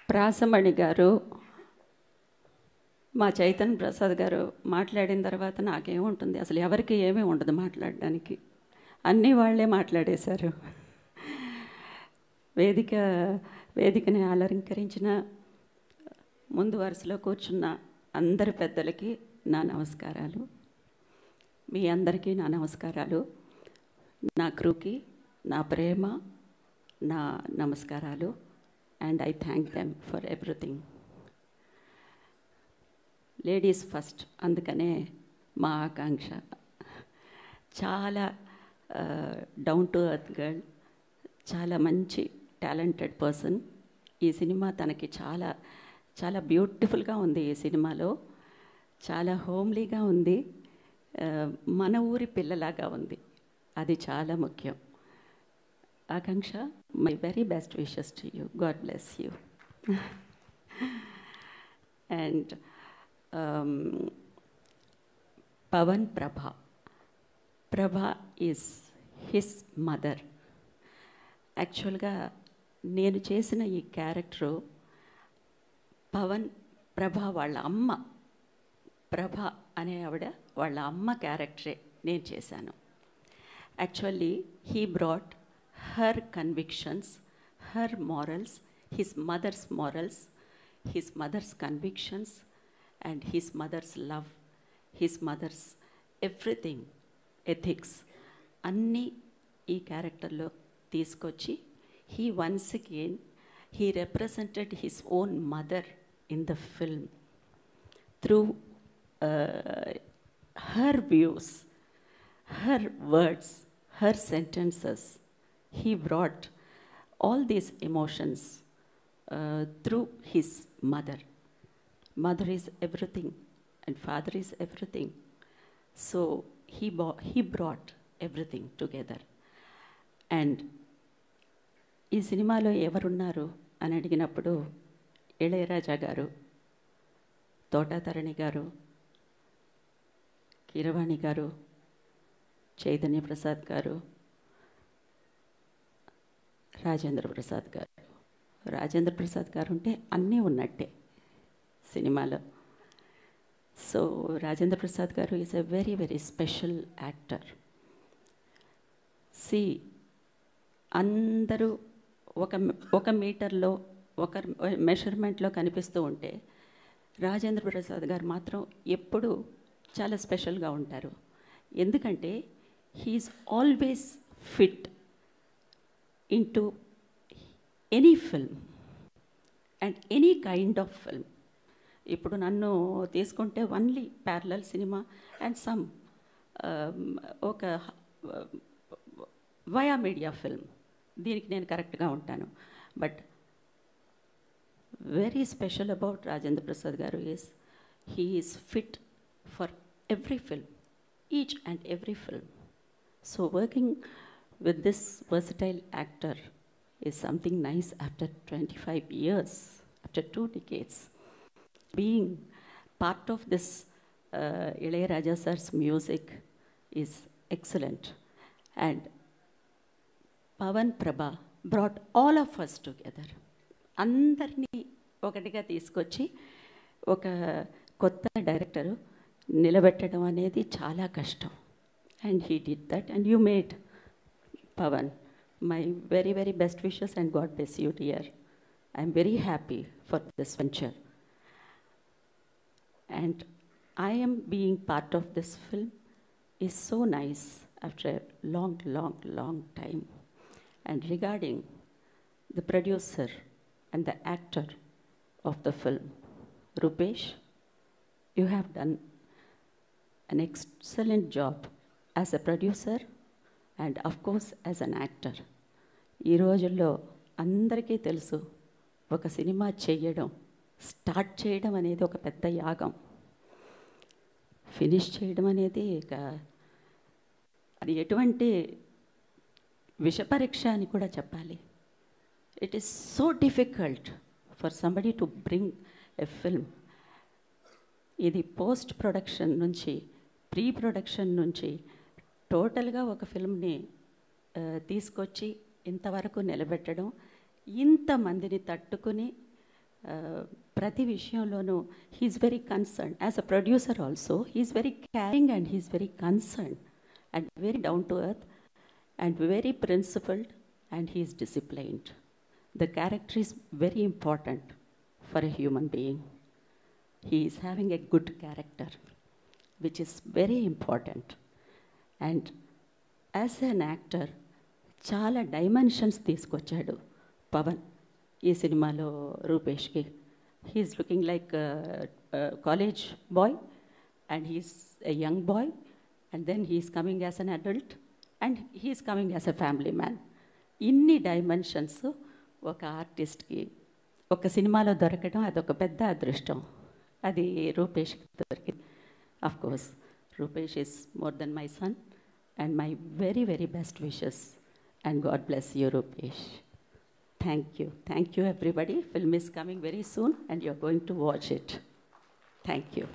ప్రాసమణి గారు, మా చైతన్య ప్రసాద్ గారు మాట్లాడిన తర్వాత నాకేముంటుంది, అసలు ఎవరికి ఏమీ ఉండదు మాట్లాడడానికి. అన్నీ వాళ్ళే మాట్లాడేశారు. వేదికని అలంకరించిన ముందు వరుసలో కూర్చున్న అందరి పెద్దలకి నా నమస్కారాలు. మీ అందరికీ నా నమస్కారాలు. నా క్రూకి నా ప్రేమ, నా నమస్కారాలు. And I thank them for everything. Ladies first, అందుకనే మా ఆకాంక్ష. చాలా డౌన్ టు ఎర్త్ గర్ల్, చాలా మంచి టాలెంటెడ్ పర్సన్. ఈ సినిమా తనకి చాలా చాలా బ్యూటిఫుల్గా ఉంది. ఈ సినిమాలో చాలా హోమ్లీగా ఉంది, మన ఊరి పిల్లలాగా ఉంది. అది చాలా ముఖ్యం. Akanksha, my very best wishes to you. God bless you. And Pawan Prabha is his mother. యాక్చువల్గా నేను చేసిన ఈ క్యారెక్టరు పవన్ ప్రభ వాళ్ళ అమ్మ, ప్రభ అనే ఆవిడ వాళ్ళ అమ్మ క్యారెక్టరే నేను చేశాను. Actually he brought her convictions, her morals, his mothers convictions and his mothers love, his mothers everything, ethics అన్నీ ఈ క్యారెక్టర్లో తీసుకొచ్చి he once again represented his own mother in the film through her views, her words, her sentences. He brought all these emotions through his mother. Mother is everything and father is everything. So he brought everything together. And ఈ సినిమాలో ఎవరున్నారు అని అడిగినప్పుడు ఇళయరాజా గారు, తోటాతరణి గారు, కీరవాణి గారు, చైతన్య ప్రసాద్ గారు, రాజేంద్ర ప్రసాద్ గారు. రాజేంద్ర ప్రసాద్ గారు ఉంటే అన్నీ ఉన్నట్టే సినిమాలో. So Rajendra Prasad garu is a very very special actor. అందరూ ఒక మీటర్లో, ఒక మెషర్మెంట్లో కనిపిస్తూ ఉంటే రాజేంద్ర ప్రసాద్ గారు మాత్రం ఎప్పుడూ చాలా స్పెషల్గా ఉంటారు. ఎందుకంటే he's always fit into any film and any kind of film. ఇప్పుడు నన్ను తీసుకుంటే only parallel cinema and some ఒక వయా మీడియా ఫిల్మ్, దీనికి నేను కరెక్ట్గా ఉంటాను. But very special about Rajendra Prasad garu is he is fit for every film, each and every film. So working with this versatile actor is something nice after 25 years, after 2 decades. Being part of this Ilayaraja sir's music is excellent. And Pavan Prabha brought all of us together. అందరినీ ఒకటిగా తీసుకొచ్చి ఒక కొత్త director నిలబెట్టడం అనేది చాలా కష్టం. And he did that and you made. Pavan, my very very best wishes and God bless you dear. I'm very happy for this venture. And I am being part of this film is so nice after a long time. And regarding the producer and the actor of the film, Rupesh, you have done an excellent job as a producer and of course as an actor. ఈ రోజుల్లో అందరికీ తెలుసు, ఒక cinema చేయడం, start చేయడం అనేది ఒక పెద్ద యాగం. ఫినిష్ చేయడం అనేది అది ఎటువంటి విషపరీక్ష అని కూడా చెప్పాలి. It is so difficult for somebody to bring a film. ఇది పోస్ట్ ప్రొడక్షన్ నుంచి, ప్రీ ప్రొడక్షన్ నుంచి టోటల్గా ఒక ఫిల్మ్ని తీసుకొచ్చి ఇంతవరకు నిలబెట్టడం, ఇంతమందిని తట్టుకుని ప్రతి విషయంలోనూ he's very concern. As a producer also he's very caring and he's very concern and very down to earth and very principled, and he is disciplined. The character is very important for a human being. He is having a good character, which is very important. And as an actor, చాలా dimensions తీసుకొచ్చాడు పవన్ ఈ సినిమాలో రూపేష్కి. He's looking like college boy and he's a young boy and then he's coming as an adult and he's coming as a family man. ఇన్ని dimensions ఒక ఆర్టిస్ట్కి ఒక సినిమాలో దొరకడం అదొక పెద్ద అదృష్టం. అది రూపేష్కి దొరికింది. Of course Rupesh is more than my son and my very very best wishes and God bless you Rupesh. Thank you everybody. Film is coming very soon and you're going to watch it. Thank you.